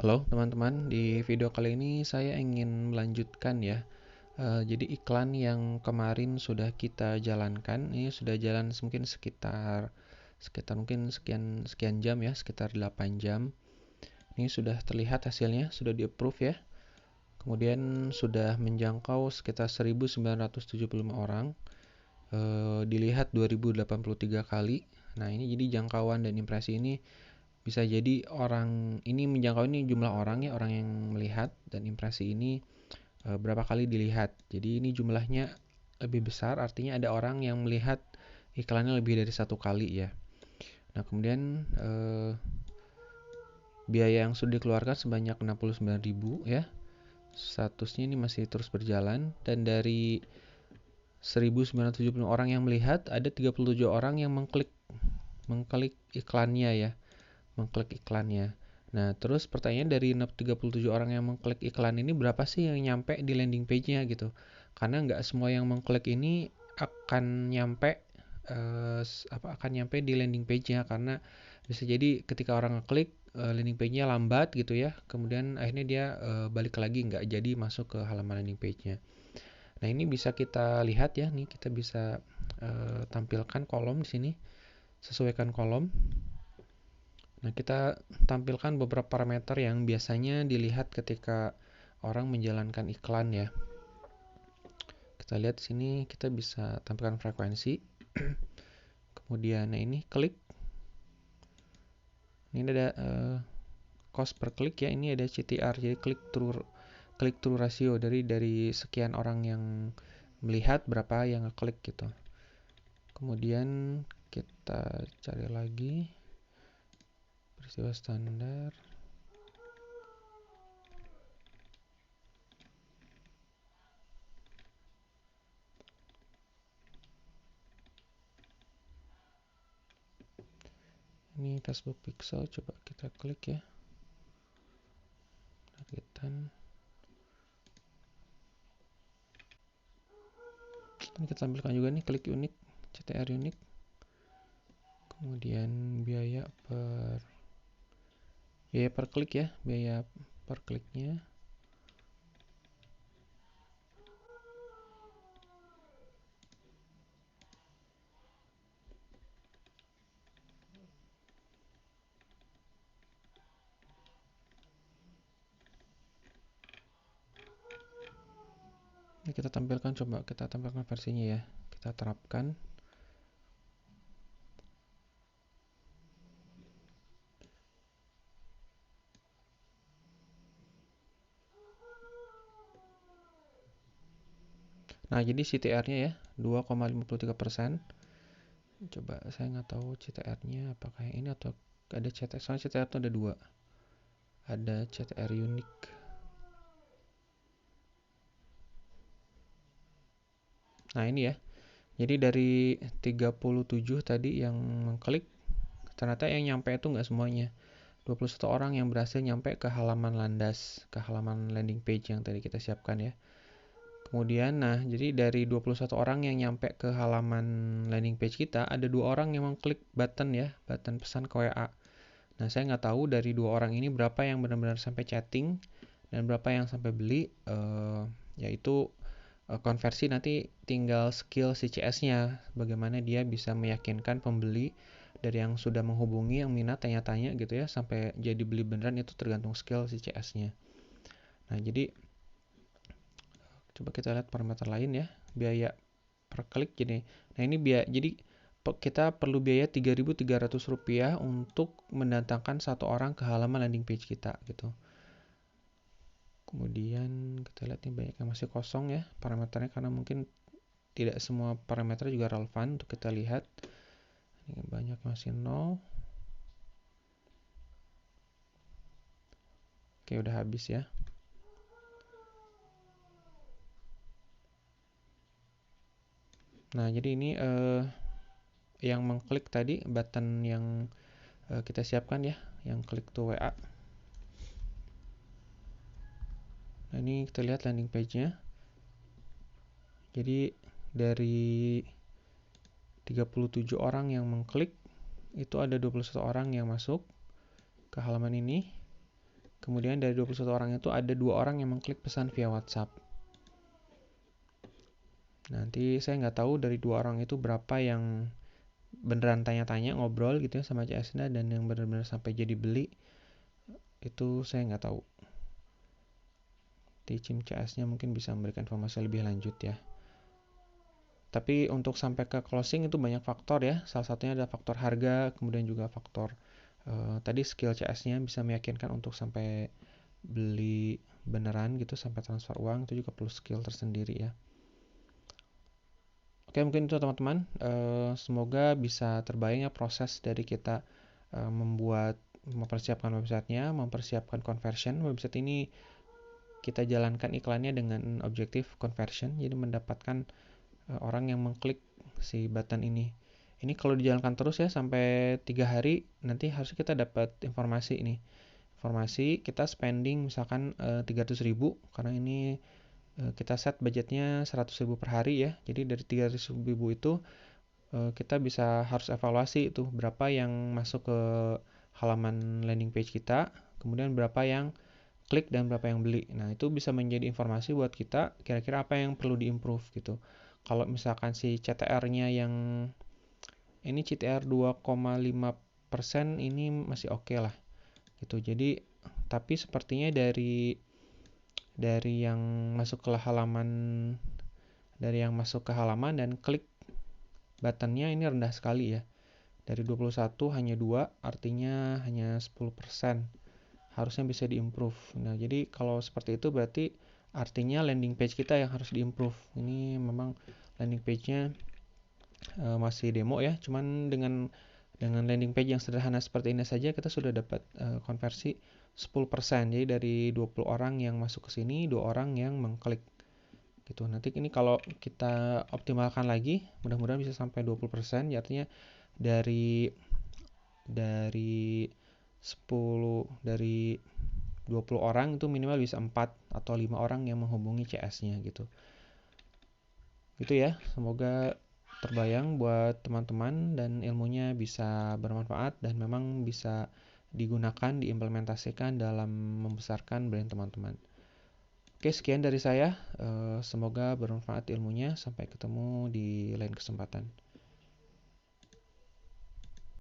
Halo teman-teman, di video kali ini saya ingin melanjutkan ya. Jadi iklan yang kemarin sudah kita jalankan, ini sudah jalan mungkin sekitar sekitar mungkin sekian sekian jam ya, sekitar 8 jam. Ini sudah terlihat hasilnya, sudah di-approve ya. Kemudian sudah menjangkau sekitar 1975 orang. Dilihat 2083 kali. Nah, ini jadi jangkauan dan impresi ini bisa jadi orang ini menjangkau ini jumlah orang ya, orang yang melihat, dan impresi ini berapa kali dilihat. Jadi ini jumlahnya lebih besar, artinya ada orang yang melihat iklannya lebih dari satu kali ya. Nah, kemudian biaya yang sudah dikeluarkan sebanyak 69.000 ya. Statusnya ini masih terus berjalan, dan dari 1970 orang yang melihat, ada 37 orang yang mengklik iklannya ya. Mengklik iklannya. Nah, terus pertanyaan, dari 37 orang yang mengklik iklan ini berapa sih yang nyampe di landing page-nya gitu. Karena nggak semua yang mengklik ini akan nyampe akan nyampe di landing page-nya, karena bisa jadi ketika orang ngeklik landing page-nya lambat gitu ya. Kemudian akhirnya dia balik lagi nggak jadi masuk ke halaman landing page-nya. Nah, ini bisa kita lihat ya, nih kita bisa tampilkan kolom di sini, sesuaikan kolom. Nah, kita tampilkan beberapa parameter yang biasanya dilihat ketika orang menjalankan iklan ya. Kita lihat di sini, kita bisa tampilkan frekuensi. Kemudian nah ini klik. Ini ada cost per klik ya. Ini ada CTR, jadi click through ratio, dari sekian orang yang melihat berapa yang ngeklik gitu. Kemudian kita cari lagi peristiwa standar. Ini Facebook Pixel, coba kita klik ya. Targetan. Ini kita tampilkan juga nih klik unik, CTR unik. Kemudian biaya per klik ya, biaya per kliknya. Ini kita tampilkan, coba kita tampilkan versinya ya. Kita terapkan. Nah, jadi CTR-nya ya 2,53%. Coba saya nggak tahu CTR-nya apakah yang ini atau ada CTR. Soalnya CTR itu ada dua. Ada CTR unik. Nah, ini ya. Jadi dari 37 tadi yang mengklik, ternyata yang nyampe itu nggak semuanya. 21 orang yang berhasil nyampe ke halaman landas, ke halaman landing page yang tadi kita siapkan ya. Kemudian, nah, jadi dari 21 orang yang nyampe ke halaman landing page kita, ada 2 orang yang mengklik button ya, button pesan ke WA. Nah, saya nggak tahu dari 2 orang ini berapa yang benar-benar sampai chatting dan berapa yang sampai beli. Yaitu konversi nanti tinggal skill si CS-nya, bagaimana dia bisa meyakinkan pembeli dari yang sudah menghubungi, yang minat, tanya-tanya gitu ya, sampai jadi beli beneran, itu tergantung skill si CS-nya. Nah, jadi coba kita lihat parameter lain ya, biaya per klik jadi. Nah, ini jadi kita perlu biaya Rp3.300 untuk mendatangkan satu orang ke halaman landing page kita gitu. Kemudian kita lihat nih, banyak yang masih kosong ya parameternya, karena mungkin tidak semua parameter juga relevan untuk kita lihat. Ini banyak masih 0. Oke, udah habis ya. Nah, jadi ini yang mengklik tadi, button yang kita siapkan ya, yang klik to WA. Nah, ini kita lihat landing page-nya. Jadi dari 37 orang yang mengklik, itu ada 21 orang yang masuk ke halaman ini. Kemudian dari 21 orang itu ada 2 orang yang mengklik pesan via WhatsApp. Nanti saya nggak tahu dari 2 orang itu berapa yang beneran tanya-tanya ngobrol gitu ya sama CS-nya dan yang benar-benar sampai jadi beli. Itu saya nggak tahu. Di tim CS-nya mungkin bisa memberikan informasi lebih lanjut ya. Tapi untuk sampai ke closing itu banyak faktor ya. Salah satunya ada faktor harga, kemudian juga faktor tadi skill CS-nya bisa meyakinkan untuk sampai beli beneran gitu, sampai transfer uang itu juga perlu skill tersendiri ya. Oke, mungkin itu teman-teman. Semoga bisa terbayang ya proses dari kita mempersiapkan websitenya, mempersiapkan conversion. Website ini kita jalankan iklannya dengan objektif conversion, jadi mendapatkan orang yang mengklik si button ini. Ini kalau dijalankan terus ya sampai 3 hari, nanti harus kita dapat informasi ini. Informasi kita spending misalkan 300.000, karena ini kita set budgetnya 100.000 per hari ya. Jadi dari 300.000 itu kita harus evaluasi itu berapa yang masuk ke halaman landing page kita, kemudian berapa yang klik dan berapa yang beli. Nah, itu bisa menjadi informasi buat kita kira-kira apa yang perlu diimprove gitu. Kalau misalkan si CTR-nya yang ini CTR 2,5% ini masih oke lah gitu. Jadi tapi sepertinya dari yang masuk ke halaman dan klik buttonnya ini rendah sekali ya. Dari 21 hanya 2, artinya hanya 10%. Harusnya bisa diimprove. Nah, jadi kalau seperti itu berarti artinya landing page kita yang harus diimprove. Ini memang landing page-nya masih demo ya, cuman dengan landing page yang sederhana seperti ini saja kita sudah dapat konversi 10%. Jadi dari 20 orang yang masuk ke sini, 2 orang yang mengklik gitu. Nanti ini kalau kita optimalkan lagi, mudah-mudahan bisa sampai 20%. Ya, artinya dari 20 orang itu minimal bisa 4 atau 5 orang yang menghubungi CS-nya gitu. Gitu ya, semoga terbayang buat teman-teman dan ilmunya bisa bermanfaat dan memang bisa digunakan, diimplementasikan dalam membesarkan brand teman-teman. Oke, sekian dari saya. Semoga bermanfaat ilmunya. Sampai ketemu di lain kesempatan.